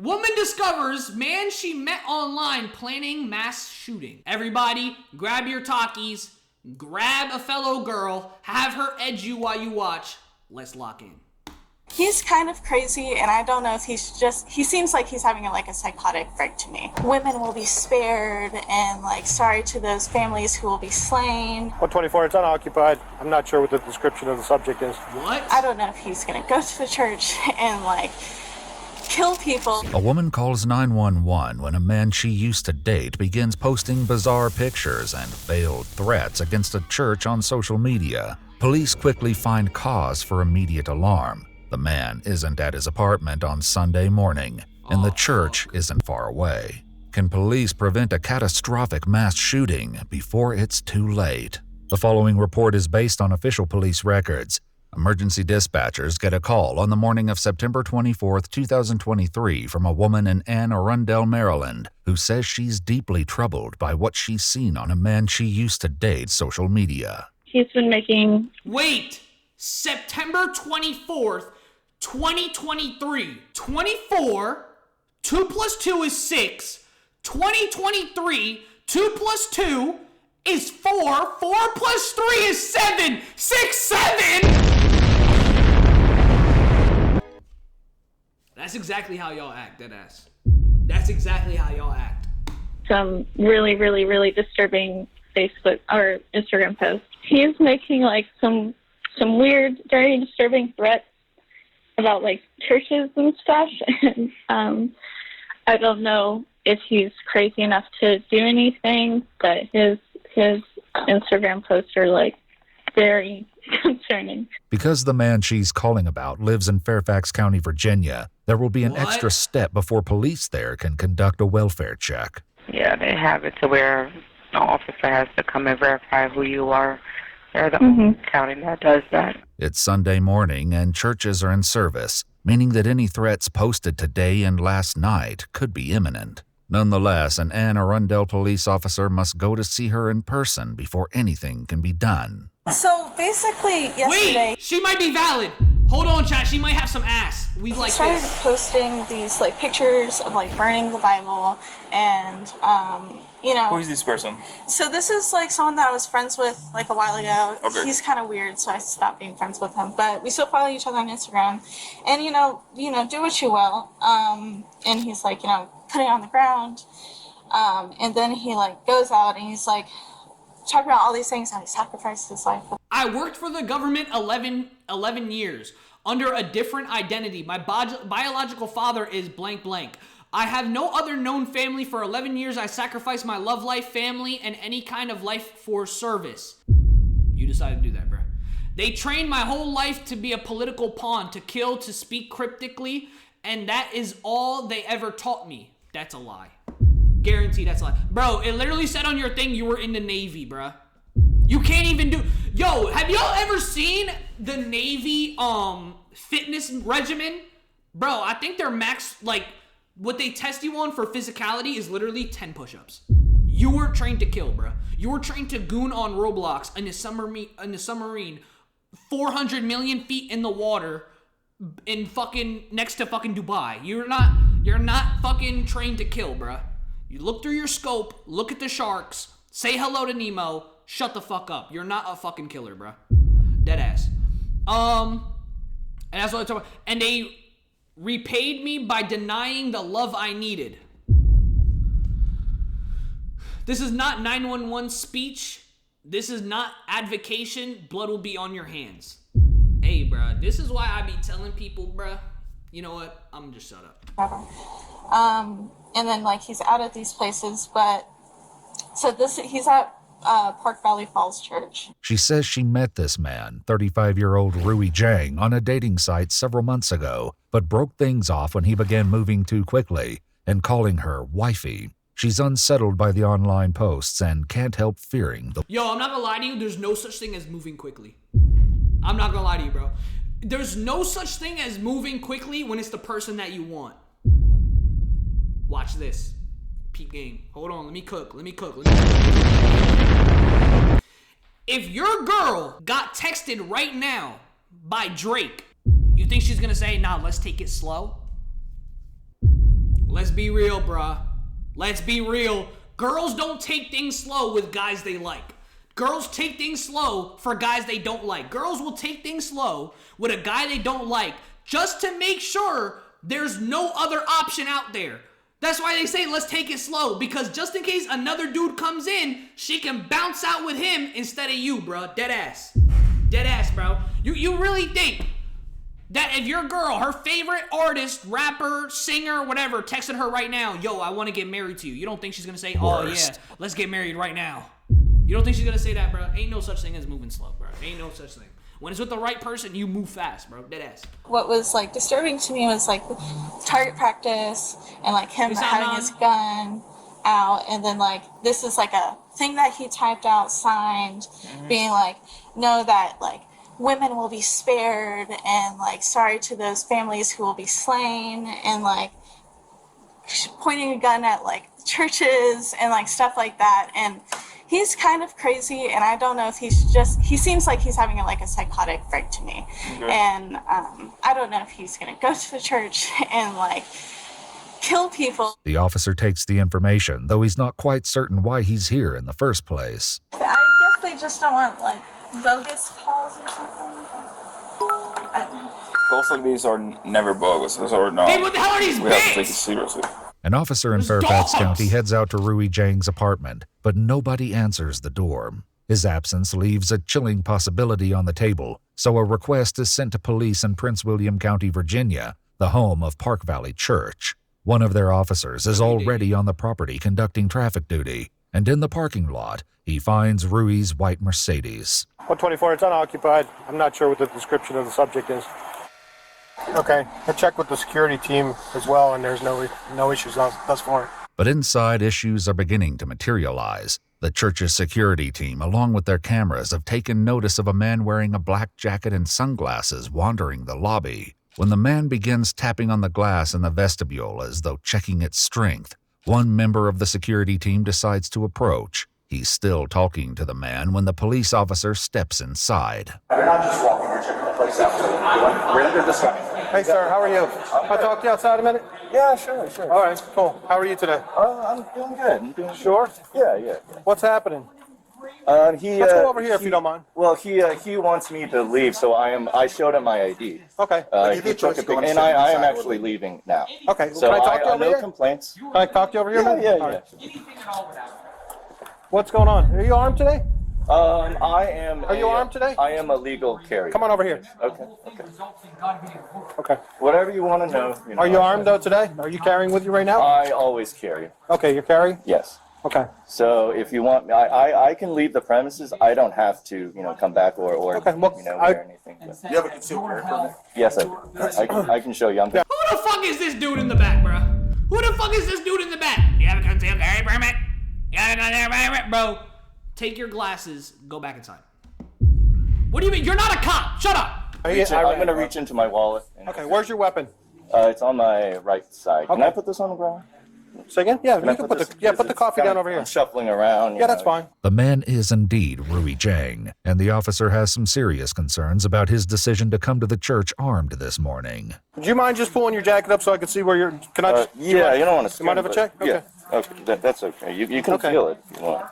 Woman discovers man she met online planning mass shooting. Everybody, grab your talkies, grab a fellow girl, have her edge you while you watch. Let's lock in. He's kind of crazy, and I don't know if he seems like he's having a psychotic break to me. Women will be spared, and sorry to those families who will be slain. 124, it's unoccupied. I'm not sure what the description of the subject is. What? I don't know if he's gonna go to the church and kill people. A woman calls 911 when a man she used to date begins posting bizarre pictures and veiled threats against a church on social media. Police quickly find cause for immediate alarm. The man isn't at his apartment on Sunday morning, and the church isn't far away. Can police prevent a catastrophic mass shooting before it's too late? The following report is based on official police records. Emergency dispatchers get a call on the morning of September 24, 2023 from a woman in Anne Arundel, Maryland, who says she's deeply troubled by what she's seen on a man she used to date social media. He's been making... Wait! September 24th, 2023. 24, 2 plus 2 is 6. 2023, 2 plus 2 is 4. 4 plus 3 is 7. 6, 7! That's exactly how y'all act, deadass. That's exactly how y'all act. Some really, really, really disturbing Facebook or Instagram posts. He's making some weird, very disturbing threats about churches and stuff, and I don't know if he's crazy enough to do anything, but his Instagram posts are very concerning. Because the man she's calling about lives in Fairfax County, Virginia, there will be an What? extra step before police there can conduct a welfare check. Yeah, they have it to where an officer has to come and verify who you are. They're the only county that does that. It's Sunday morning and churches are in service, meaning that any threats posted today and last night could be imminent. Nonetheless, an Anne Arundel police officer must go to see her in person before anything can be done. So basically, yesterday... Wait! She might be valid! Hold on, chat. She might have some ass. We like started this. posting these pictures of burning the Bible, and Who is this person? So this is someone that I was friends with a while ago. Okay. He's kind of weird, so I stopped being friends with him. But we still follow each other on Instagram, and do what you will. And he's putting it on the ground, and then he goes out and he's talking about all these things, how he sacrificed his life. I worked for the government 11 years under a different identity. My biological father is blank blank. I have no other known family. For 11 years, I sacrificed my love life, family, and any kind of life for service. You decided to do that, bro. They trained my whole life to be a political pawn, to kill, to speak cryptically, and that is all they ever taught me. That's a lie. Guaranteed that's a lie. Bro, it literally said on your thing you were in the Navy, bro. You can't even do... Yo, have y'all ever seen the Navy fitness regimen? Bro, I think their max, what they test you on for physicality is literally 10 push-ups. You weren't trained to kill, bro. You were trained to goon on Roblox in the submarine 400 million feet in the water in fucking next to fucking Dubai. You're not fucking trained to kill, bro. You look through your scope, look at the sharks, say hello to Nemo, shut the fuck up. You're not a fucking killer, bro. Deadass. And that's what I'm talking about. And they repaid me by denying the love I needed. This is not 911 speech. This is not advocation. Blood will be on your hands. Hey, bro, this is why I be telling people, bro, you know what? I'm gonna just shut up. And then he's out at these places, but so he's at Park Valley Falls Church. She says she met this man, 35-year-old Rui Zhang, on a dating site several months ago, but broke things off when he began moving too quickly and calling her wifey. She's unsettled by the online posts and can't help fearing the... Yo, I'm not gonna lie to you, there's no such thing as moving quickly. I'm not gonna lie to you, bro. There's no such thing as moving quickly when it's the person that you want. Watch this. Peep game. Hold on, let me cook. If your girl got texted right now by Drake, you think she's gonna say, nah, let's take it slow? let's be real, bruh. Let's be real. Girls don't take things slow with guys they like. Girls take things slow for guys they don't like. Girls will take things slow with a guy they don't like just to make sure there's no other option out there. That's why they say let's take it slow, because just in case another dude comes in, she can bounce out with him instead of you, bro. Dead ass. Dead ass, bro. You really think that if your girl, her favorite artist, rapper, singer, whatever, texted her right now, yo, I want to get married to you, you don't think she's going to say, oh yeah, let's get married right now? You don't think she's going to say that, bro? Ain't no such thing as moving slow, bro. Ain't no such thing. When it's with the right person, you move fast, bro. Dead ass. What was like disturbing to me was like target practice and like him having his gun out, and then like this is like a thing that he typed out, signed, being like, know that like women will be spared, and like sorry to those families who will be slain, and like pointing a gun at like churches and like stuff like that. And he's kind of crazy, and I don't know if he seems like he's having like a psychotic break to me. Okay. And I don't know if he's gonna go to the church and like kill people. The officer takes the information, though he's not quite certain why he's here in the first place. I guess they just don't want like bogus calls or something. Calls like these are never bogus. Or no. Hey, what the hell are these We have to take it bitches? seriously. An officer in Fairfax County heads out to Rui Zhang's apartment, but nobody answers the door. His absence leaves a chilling possibility on the table, so a request is sent to police in Prince William County, Virginia, the home of Park Valley Church. One of their officers is already on the property conducting traffic duty, and in the parking lot, he finds Rui's white Mercedes. 124, it's unoccupied. I'm not sure what the description of the subject is. Okay, I checked with the security team as well, and there's no issues thus far. But inside, issues are beginning to materialize. The church's security team, along with their cameras, have taken notice of a man wearing a black jacket and sunglasses wandering the lobby. When the man begins tapping on the glass in the vestibule as though checking its strength, one member of the security team decides to approach. He's still talking to the man when the police officer steps inside. You're not just walking, you're checking the place out. We're under discussion. Hey, sir, how are you? Can I talk to you outside a minute? Yeah, sure. All right, cool. How are you today? I'm doing good. I'm doing Sure? Yeah. What's happening? Let's go over here if you don't mind. Well, he wants me to leave, so I showed him my ID. Okay. He took a picture, and I am actually leaving now. Okay, So can I talk to you over no here? complaints. Can I talk to you over here? a minute? Yeah. All right. What's going on? Are you armed today? I am. Are you armed today? I am a legal carrier. Come on over here. Okay. Whatever you want to know. Are you armed though today? Are you carrying with you right now? I always carry. Okay, you're carrying? Yes. Okay. So if you want, I can leave the premises. I don't have to, come back or Okay, well, wear anything. But You have a concealed carry permit? yes, I can show you. I'm Who the fuck is this dude in the back, bro? Who the fuck is this dude in the back? You have a concealed carry permit? You have a concealed carry permit? Bro, take your glasses, go back inside. What do you mean? You're not a cop. Shut up. I'm going to reach into my wallet. Okay, where's your weapon? It's on my right side. Can Okay. I put this on the ground? Say again? Yeah, Can I you can put this- the coffee down over here. I'm shuffling around. Yeah, that's fine. The man is indeed Rui Zhang, and the officer has some serious concerns about his decision to come to the church armed this morning. Do you mind just pulling your jacket up so I can see where you're... Can I just... You don't want to. You mind if I check? Yeah. Okay, that's okay. You can Okay. feel it if you want.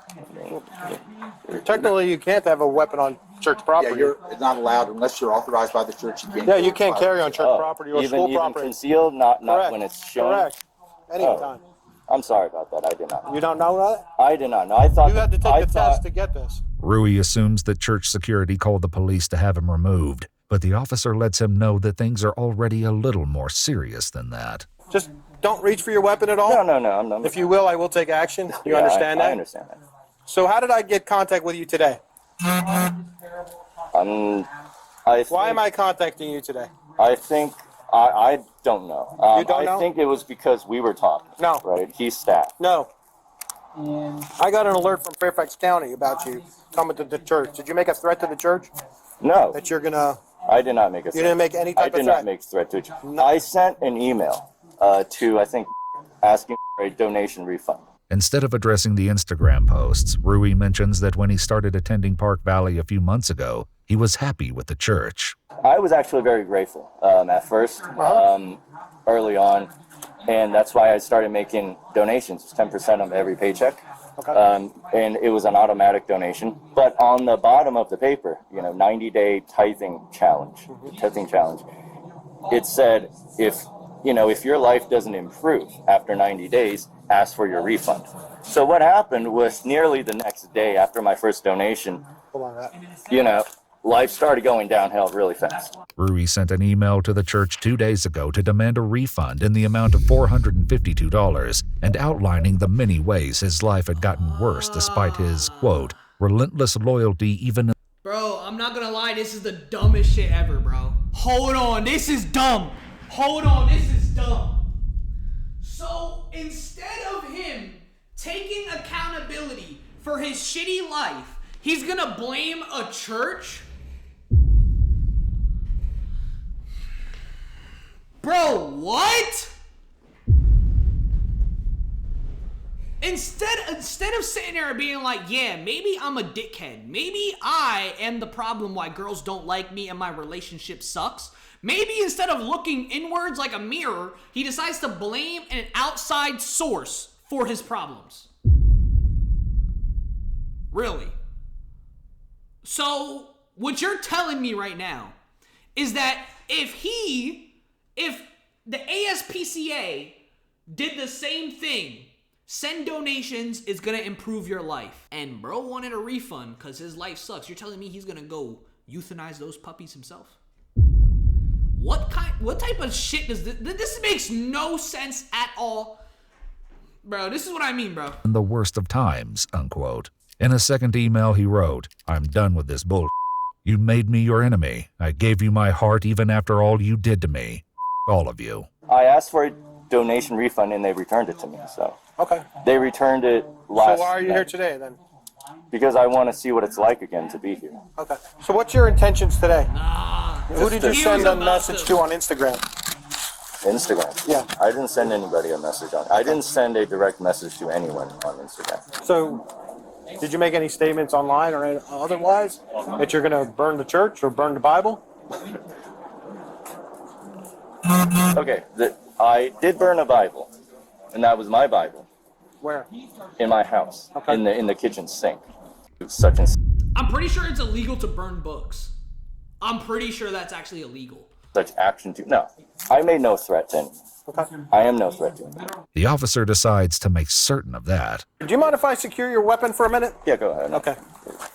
Technically, you can't have a weapon on church property. It's not allowed unless you're authorized by the church. You can't carry on church property or school even property. concealed, not Correct. when it's shown. Correct. Anytime. I'm sorry about that. I did not. You don't know that? I did not know. I thought You had to take I the thought- test to get this. Rui assumes that church security called the police to have him removed, but the officer lets him know that things are already a little more serious than that. Just don't reach for your weapon at all. No. I'm If you will, I will take action. You Yeah, understand that? I understand that. So how did I get contact with you today? Why am I contacting you today? I think I don't know. You don't know? I think it was because we were talking. No. Right? He's staff. No. I got an alert from Fairfax County about you coming to the church. Did you make a threat to the church No. that you're gonna... I did not make a threat. You didn't make any I type of did not threat? make a threat to you. No. I sent an email to, I think, asking for a donation refund. Instead of addressing the Instagram posts, Rui mentions that when he started attending Park Valley a few months ago, he was happy with the church. I was actually very grateful at first, early on. And that's why I started making donations. It's 10% of every paycheck. Okay. And it was an automatic donation. But on the bottom of the paper, 90-day tithing challenge, it said if your life doesn't improve after 90 days, ask for your refund. So what happened was nearly the next day after my first donation, life started going downhill really fast. Rui sent an email to the church 2 days ago to demand a refund in the amount of $452 and outlining the many ways his life had gotten worse despite his, quote, relentless loyalty even. Bro, I'm not gonna lie, this is the dumbest shit ever, bro. Hold on, this is dumb. Hold on, this is dumb. So instead of him taking accountability for his shitty life, he's gonna blame a church? Bro, what? Instead of sitting there and being like, yeah, maybe I'm a dickhead. Maybe I am the problem why girls don't like me and my relationship sucks. Maybe instead of looking inwards like a mirror, he decides to blame an outside source for his problems. Really? So, what you're telling me right now is that if the ASPCA did the same thing, send donations is gonna improve your life, and bro wanted a refund because his life sucks, you're telling me he's gonna go euthanize those puppies himself? What type of shit does this makes no sense at all. Bro, this is what I mean, bro. In the worst of times, unquote. In a second email he wrote, I'm done with this bull. You made me your enemy. I gave you my heart even after all you did to me. All of you. I asked for a donation refund and they returned it to me. So Okay. they returned it last So why are you night. here today then? Because I want to see what it's like again to be here. Okay. So what's your intentions today? Who did you Just send to- a message to on Instagram? Instagram. Yeah. I didn't send anybody a message on. I didn't send a direct message to anyone on Instagram. So did you make any statements online or otherwise that you're going to burn the church or burn the Bible? Okay. I did burn a Bible, and that was my Bible Where? in my house, Okay. in the kitchen sink. Such and I'm pretty sure it's illegal to burn books. I'm pretty sure that's actually illegal. such action to. No, I made no threat to anyone. Okay. I am no threat to anyone. The officer decides to make certain of that. Do you mind if I secure your weapon for a minute? Yeah, go ahead. Okay.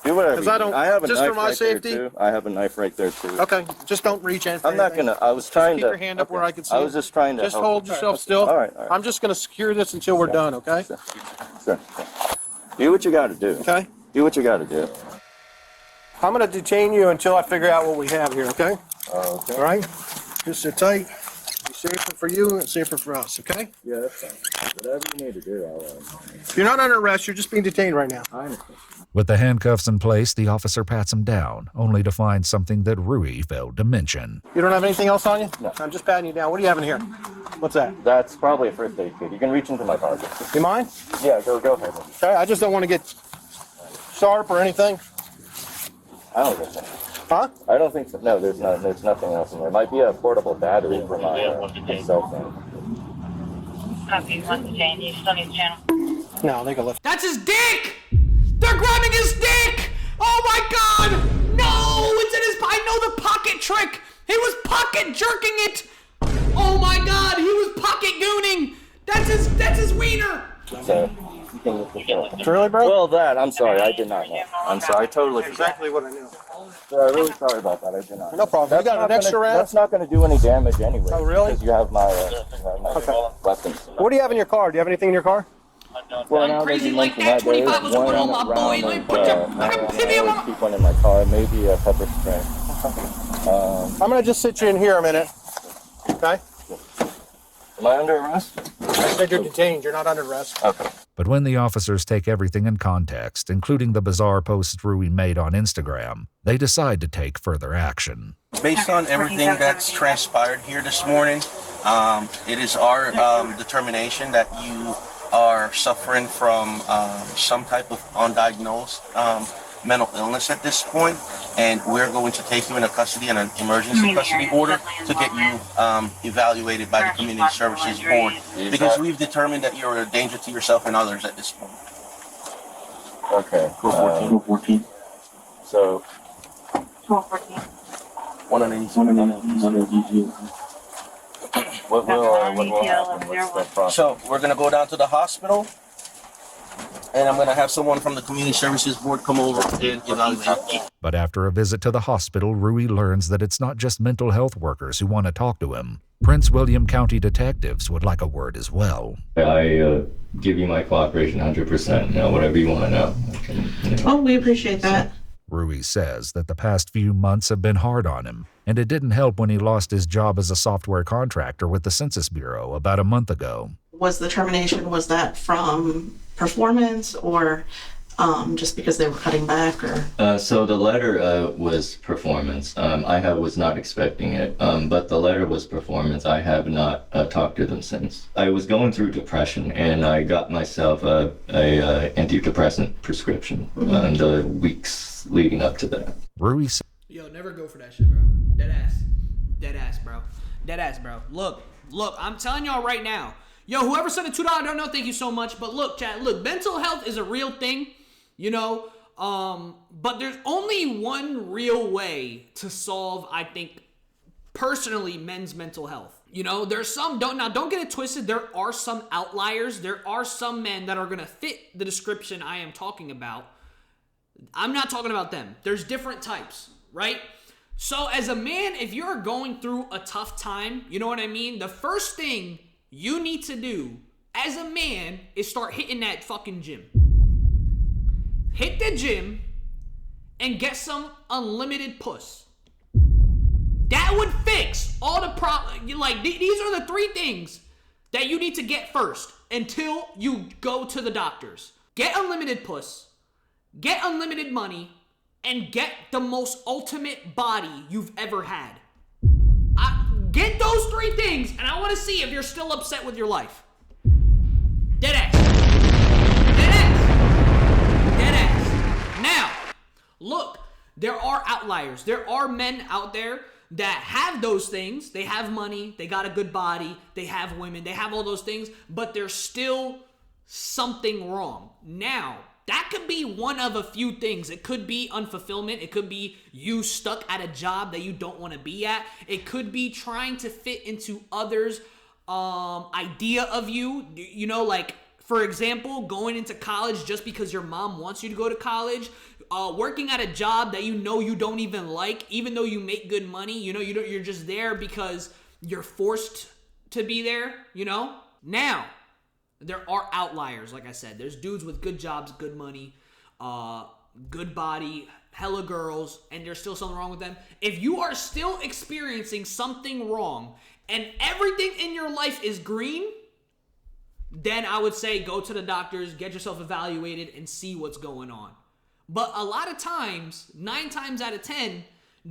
Do whatever. 'Cause you I need. don't- I have a just knife for my right safety? there too. I have a knife right there too. Okay. Just don't reach in. for I'm not anything. gonna. I was trying Keep to. your hand up okay. where I can see I it. was just trying to. Just help hold you. yourself still. All right. All right. I'm just going to secure this until we're done, okay? Sure. Do what you got to do. Okay. Do what you got to do. I'm going to detain you until I figure out what we have here, okay? Okay. All right? Just sit tight. Be safer for you and safer for us, okay? Yeah, that's fine. Whatever you need to do, You're not under arrest. You're just being detained right now. I understand. With the handcuffs in place, the officer pats him down, only to find something that Rui failed to mention. You don't have anything else on you? No. I'm just patting you down. What do you have in here? What's that? That's probably a first aid kit. You can reach into my pocket. You mind? Yeah, go ahead. Okay, I just don't want to get sharp or anything. I don't think so. Huh? I don't think so. No, there's nothing else in there. It might be a portable battery for my cell phone. Copy, 1 to Jane. You still need the channel? No, they can lift. That's his dick! They're grabbing his dick! Oh my god! No! It's in his... I know the pocket trick! He was pocket jerking it! Oh my god! He was pocket gooning! That's his wiener! So, you can lift the phone. Really, bro? Well, I'm sorry. I did not know. I'm sorry. I totally forgot. Exactly what I knew. I'm really sorry about that. I did not. No problem. You got an extra round? That's not going to do any damage anyway. Oh, really? Because you have my, weapons. What do you have in your car? Do you have anything in your car? Well, I'm now that crazy you like mention that. 25 was there is going on one my boy. round Let me of, put your I video always on. keep one in my car. Maybe a pepper spray. I'm going to just sit you in here a minute. Okay? Am I under arrest? I said you're detained. You're not under arrest. Okay. But when the officers take everything in context, including the bizarre posts Rui made on Instagram, they decide to take further action. Based on everything that's transpired here this morning, it is our determination that you are suffering from some type of undiagnosed mental illness at this point, and we're going to take you into custody in an emergency custody order to get you evaluated by the Community Services Board, because we've determined that you're a danger to yourself and others at this point. Okay. Go 14. So. 1214. 182. What's the process? So we're going to go down to the hospital, and I'm going to have someone from the Community Services Board come over and evaluate. But after a visit to the hospital, Rui learns that it's not just mental health workers who want to talk to him. Prince William County detectives would like a word as well. I give you my cooperation 100%. Now, whatever you want to know. Oh, we appreciate that. Rui says that the past few months have been hard on him, and it didn't help when he lost his job as a software contractor with the Census Bureau about a month ago. Was the termination, was that from performance or just because they were cutting back? Or So the letter was performance. I was not expecting it, but the letter was performance. I have not talked to them since. I was going through depression, and I got myself a antidepressant prescription in the weeks leading up to that. Rui Yo, never go for that shit, bro. Dead ass, bro. Dead ass, bro. Look, I'm telling y'all right now. Yo, whoever sent a $2 donut, thank you so much. But look, chat, mental health is a real thing, you know. But there's only one real way to solve, I think, personally, men's mental health. You know, there's some, don't get it twisted. There are some outliers. There are some men that are going to fit the description I am talking about. I'm not talking about them. There's different types, right? So as a man, if you're going through a tough time, you know what I mean? The first thing you need to do as a man is start hitting that fucking gym. Hit the gym and get some unlimited puss. That would fix all the problems. Like, these are the 3 things that you need to get first until you go to the doctors. Get unlimited puss, get unlimited money, and get the most ultimate body you've ever had. Get those 3 things, and I want to see if you're still upset with your life. Dead ass. Dead ass. Dead ass. Now, look, there are outliers. There are men out there that have those things. They have money, they got a good body, they have women, they have all those things, but there's still something wrong. Now, that could be one of a few things. It could be unfulfillment. It could be you stuck at a job that you don't want to be at. It could be trying to fit into others' idea of you. You know, like, for example, going into college just because your mom wants you to go to college. Working at a job that you know you don't even like, even though you make good money. You know, you're just there because you're forced to be there, you know? Now, there are outliers, like I said. There's dudes with good jobs, good money, good body, hella girls, and there's still something wrong with them. If you are still experiencing something wrong and everything in your life is green, then I would say go to the doctors, get yourself evaluated, and see what's going on. But a lot of times, 9 times out of 10,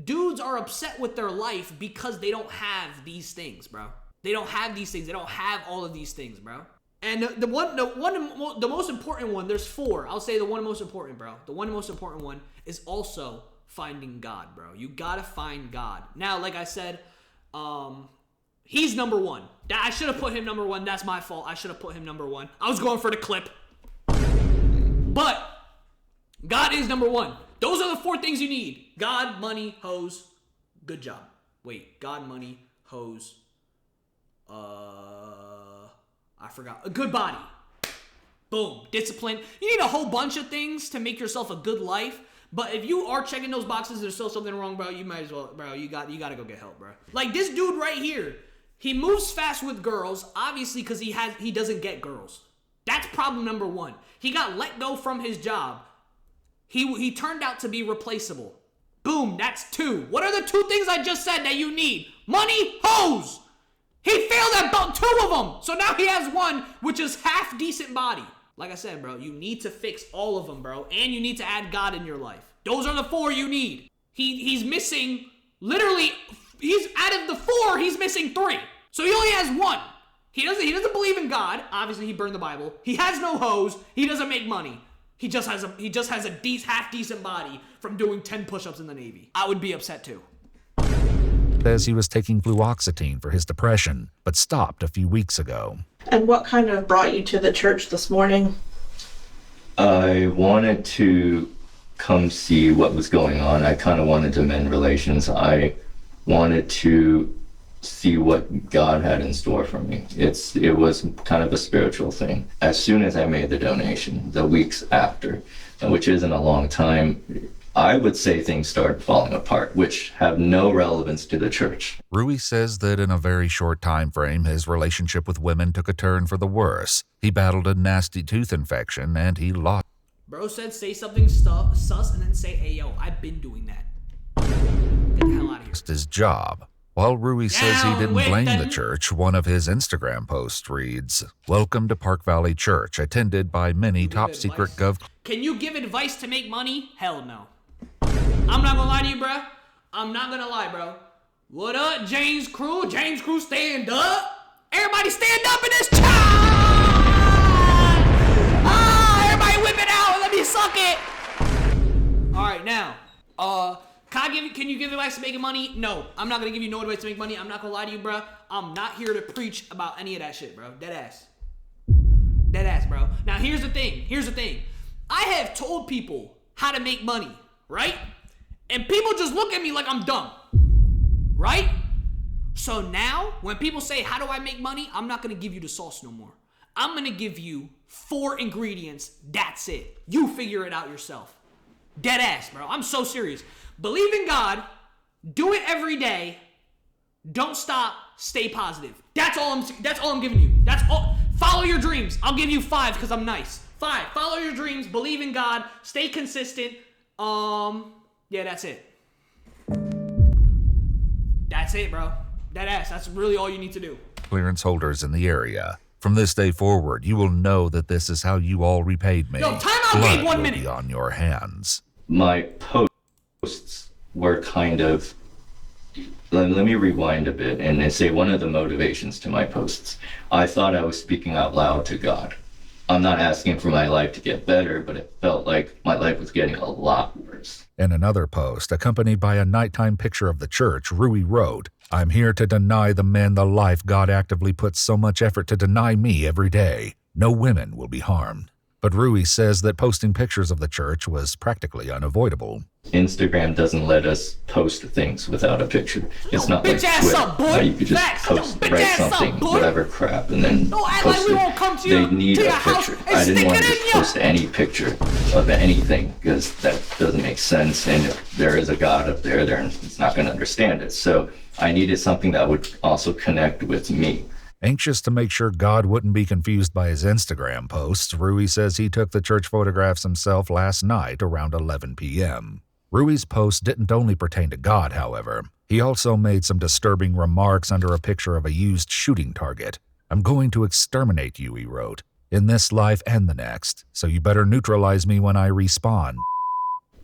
dudes are upset with their life because they don't have these things, bro. They don't have these things. They don't have all of these things, bro. And the most important one, there's 4. I'll say the one most important, bro. The one most important one is also finding God, bro. You gotta find God. Now, like I said, he's number 1. I should have put him number 1. That's my fault. I should have put him number 1. I was going for the clip. But God is number 1. Those are the 4 things you need. God, money, hoes, good job. Wait, God, money, hoes, I forgot. A good body. Boom. Discipline. You need a whole bunch of things to make yourself a good life. But if you are checking those boxes, there's still something wrong, bro. You might as well, bro. You gotta go get help, bro. Like this dude right here. He moves fast with girls, obviously, because he doesn't get girls. That's problem number 1. He got let go from his job. He turned out to be replaceable. Boom. That's 2. What are the 2 things I just said that you need? Money, hoes. He failed at about 2 of them. So now he has 1, which is half decent body. Like I said, bro, you need to fix all of them, bro. And you need to add God in your life. Those are the 4 you need. He's missing, literally, he's out of the 4, he's missing 3. So he only has 1. He doesn't believe in God. Obviously, he burned the Bible. He has no hoes. He doesn't make money. He just has a half decent body from doing 10 push-ups in the Navy. I would be upset too. Says he was taking fluoxetine for his depression, but stopped a few weeks ago. And what kind of brought you to the church this morning? I wanted to come see what was going on. I kind of wanted to mend relations. I wanted to see what God had in store for me. It was kind of a spiritual thing. As soon as I made the donation, the weeks after, which isn't a long time, I would say things started falling apart, which have no relevance to the church. Rui says that in a very short time frame, his relationship with women took a turn for the worse. He battled a nasty tooth infection and he lost. Bro said say something sus and then say, hey yo, I've been doing that. Get the hell out of here. His job. While Rui says he didn't blame the church, one of his Instagram posts reads, "Welcome to Park Valley Church, attended by many top-secret gov..." Can you give advice to make money? Hell no. I'm not gonna lie to you, bro. I'm not gonna lie, bro. What up, James Crew? James Crew, stand up. Everybody stand up in this chat. Everybody whip it out. Let me suck it. All right, now, can you give advice to making money? No, I'm not gonna give you no advice to make money. I'm not gonna lie to you, bro. I'm not here to preach about any of that shit, bro. Dead ass. Dead ass, bro. Now, here's the thing. I have told people how to make money, right? And people just look at me like I'm dumb, right? So now, when people say, how do I make money? I'm not gonna give you the sauce no more. I'm gonna give you 4 ingredients. That's it. You figure it out yourself. Dead ass, bro. I'm so serious. Believe in God. Do it every day. Don't stop. Stay positive. That's all I'm giving you. That's all. Follow your dreams. I'll give you 5 because I'm nice. 5. Follow your dreams. Believe in God. Stay consistent. Yeah, that's it. That's it, bro. Dead ass. That's really all you need to do. Clearance holders in the area. From this day forward, you will know that this is how you all repaid me. No, time out, Blood Gabe, 1 will minute. be on your hands. My posts were kind of, let me rewind a bit and say one of the motivations to my posts. I thought I was speaking out loud to God. I'm not asking for my life to get better, but it felt like my life was getting a lot worse. In another post, accompanied by a nighttime picture of the church, Rui wrote, "I'm here to deny the men the life God actively puts so much effort to deny me every day. No women will be harmed." But Rui says that posting pictures of the church was practically unavoidable. Instagram doesn't let us post things without a picture. It's not like bitch ass Twitter, up, boy. how you could just Facts. post, Bitch write ass up, something, boy. whatever crap, and then Don't act post like we it. won't come to They you, need to a your house picture. and I didn't stick want it to in just ya. post any picture of anything because that doesn't make sense. And if there is a God up there, it's not going to understand it. So I needed something that would also connect with me. Anxious to make sure God wouldn't be confused by his Instagram posts, Rui says he took the church photographs himself last night around 11 p.m. Rui's post didn't only pertain to God, however. He also made some disturbing remarks under a picture of a used shooting target. "I'm going to exterminate you," he wrote, "in this life and the next, so you better neutralize me when I respawn."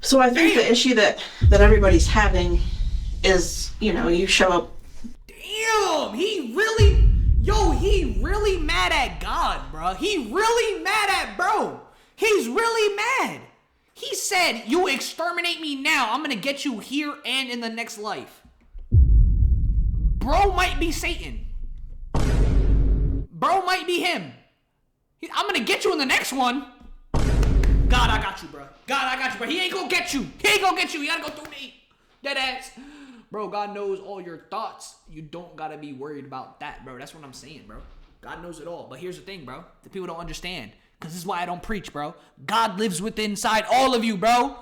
So I think the issue that everybody's having is, you show up. Damn, he really mad at God, bro. He really mad at bro. He's really mad. He said, you exterminate me now, I'm gonna get you here and in the next life. Bro might be Satan. Bro might be him. I'm gonna get you in the next one. God, I got you, bro. God, I got you, bro. He ain't gonna get you. He gotta go through me. Dead ass. Bro, God knows all your thoughts. You don't gotta be worried about that, bro. That's what I'm saying, bro. God knows it all. But here's the thing, bro. The people don't understand. Because this is why I don't preach, bro. God lives within inside all of you, bro.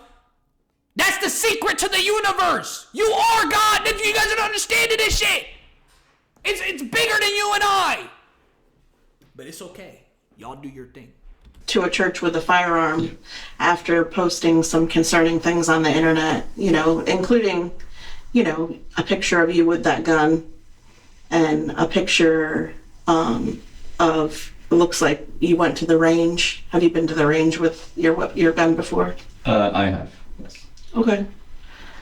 That's the secret to the universe. You are God. You guys don't understand this shit. It's bigger than you and I. But it's okay. Y'all do your thing. To a church with a firearm after posting some concerning things on the internet, including, a picture of you with that gun and a picture of, it looks like you went to the range. Have you been to the range with your gun before? I have, yes. Okay.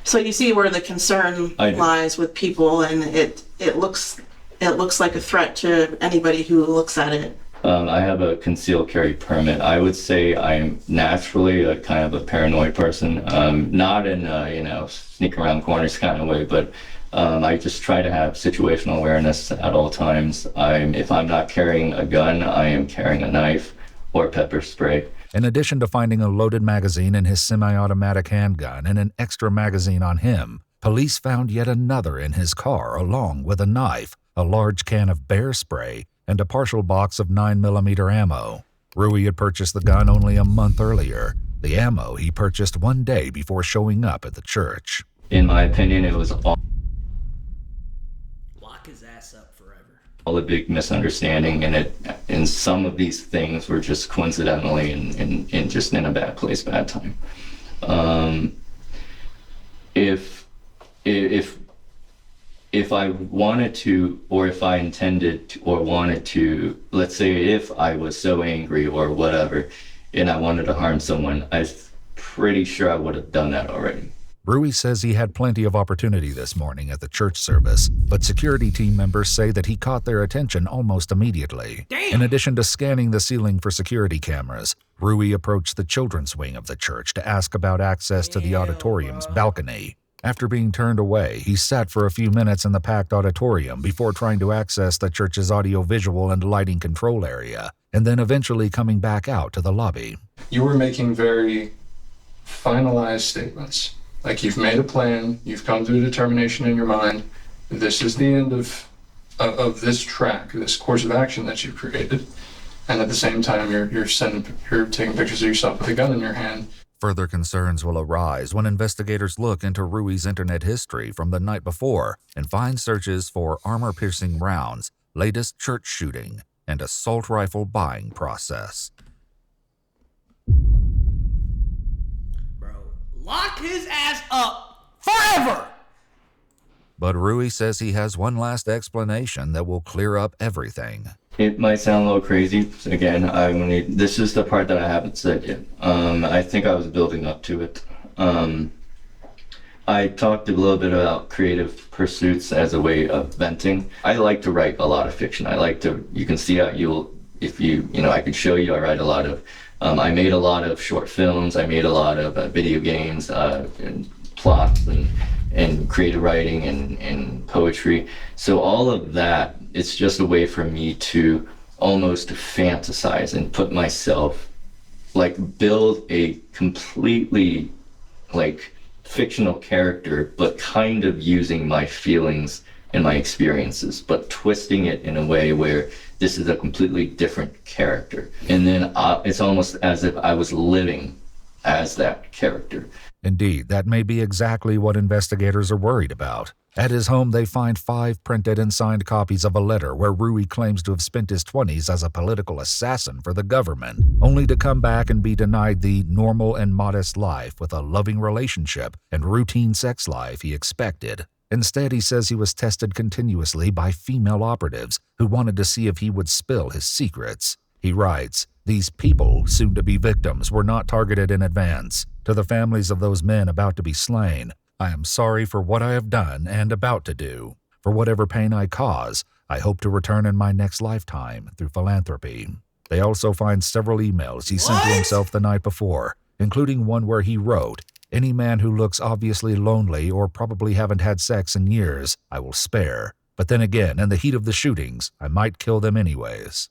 So you see where the concern lies with people, and it looks like a threat to anybody who looks at it. I have a concealed carry permit. I would say I'm naturally a kind of a paranoid person, not in a, sneak around corners kind of way, but I just try to have situational awareness at all times. If I'm not carrying a gun, I am carrying a knife or pepper spray. In addition to finding a loaded magazine in his semi-automatic handgun and an extra magazine on him, police found yet another in his car along with a knife, a large can of bear spray, and a partial box of 9mm ammo. Rui had purchased the gun only a month earlier. The ammo he purchased one day before showing up at the church. In my opinion, it was all Lock his ass up forever. a big misunderstanding, and some of these things were just coincidentally and just in a bad place, bad time. If I wanted to, or if I intended to, or wanted to, let's say if I was so angry or whatever, and I wanted to harm someone, I'm pretty sure I would have done that already. Rui says he had plenty of opportunity this morning at the church service, but security team members say that he caught their attention almost immediately. Damn. In addition to scanning the ceiling for security cameras, Rui approached the children's wing of the church to ask about access to the auditorium's balcony. After being turned away, he sat for a few minutes in the packed auditorium before trying to access the church's audiovisual and lighting control area, and then eventually coming back out to the lobby. You were making very finalized statements. Like, you've made a plan, you've come to a determination in your mind, this is the end of this track, this course of action that you've created, and at the same time you're taking pictures of yourself with a gun in your hand. Further concerns will arise when investigators look into Rui's internet history from the night before and find searches for armor-piercing rounds, latest church shooting, and assault rifle buying process. Lock his ass up forever! But Rui says he has one last explanation that will clear up everything. It might sound a little crazy. Again, this is the part that I haven't said yet. I think I was building up to it. I talked a little bit about creative pursuits as a way of venting. I like to write a lot of fiction. You can see how I could show you, I write a lot of, I made a lot of short films, I made a lot of video games, and plots, and creative writing and poetry. So all of that, it's just a way for me to almost fantasize and put myself, build a completely fictional character, but kind of using my feelings and my experiences, but twisting it in a way where this is a completely different character. And then it's almost as if I was living as that character. Indeed, that may be exactly what investigators are worried about. At his home, they find 5 printed and signed copies of a letter where Rui claims to have spent his 20s as a political assassin for the government, only to come back and be denied the normal and modest life with a loving relationship and routine sex life he expected. Instead, he says he was tested continuously by female operatives who wanted to see if he would spill his secrets. He writes, "These people, soon to be victims, were not targeted in advance. To the families of those men about to be slain, I am sorry for what I have done and about to do. For whatever pain I cause, I hope to return in my next lifetime through philanthropy." They also find several emails he sent to himself the night before, including one where he wrote, "Any man who looks obviously lonely or probably haven't had sex in years, I will spare. But then again, in the heat of the shootings, I might kill them anyways."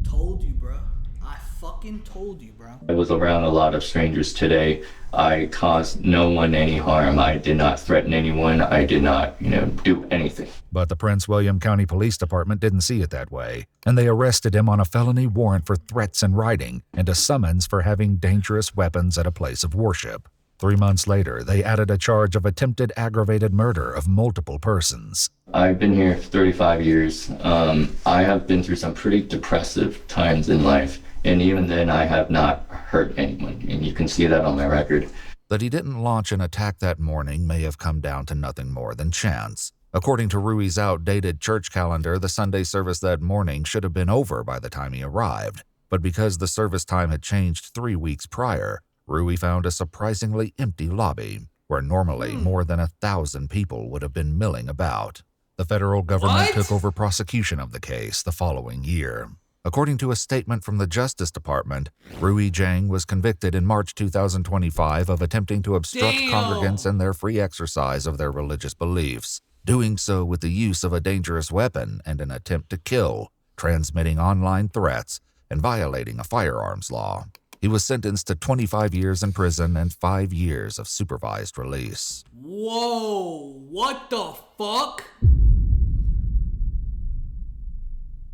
Told you, bro. I fucking told you, bro. I was around a lot of strangers today. I caused no one any harm. I did not threaten anyone. I did not, do anything. But the Prince William County Police Department didn't see it that way, and they arrested him on a felony warrant for threats in writing and a summons for having dangerous weapons at a place of worship. 3 months later, they added a charge of attempted aggravated murder of multiple persons. I've been here for 35 years. I have been through some pretty depressive times in life, and even then I have not hurt anyone, and you can see that on my record. That he didn't launch an attack that morning may have come down to nothing more than chance. According to Rui's outdated church calendar, the Sunday service that morning should have been over by the time he arrived. But because the service time had changed 3 weeks prior, Rui found a surprisingly empty lobby, where normally more than 1,000 people would have been milling about. The federal government What? took over prosecution of the case the following year. According to a statement from the Justice Department, Rui Zhang was convicted in March 2025 of attempting to obstruct Damn. congregants in their free exercise of their religious beliefs, doing so with the use of a dangerous weapon and an attempt to kill, transmitting online threats, and violating a firearms law. He was sentenced to 25 years in prison and 5 years of supervised release. Whoa, what the fuck?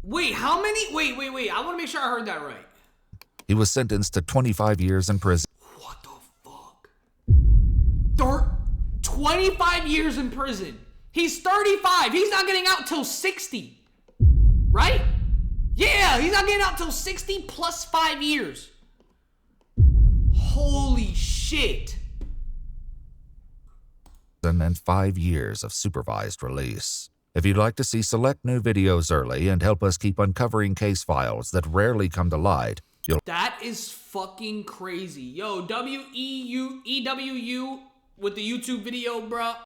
Wait, how many? Wait. I want to make sure I heard that right. He was sentenced to 25 years in prison. 25 years in prison. He's 35. He's not getting out till 60. Right? Yeah, he's not getting out till 60 plus 5 years. Holy shit. And 5 years of supervised release. If you'd like to see select new videos early and help us keep uncovering case files that rarely come to light, That is fucking crazy. Yo, EWU with the YouTube video, bruh.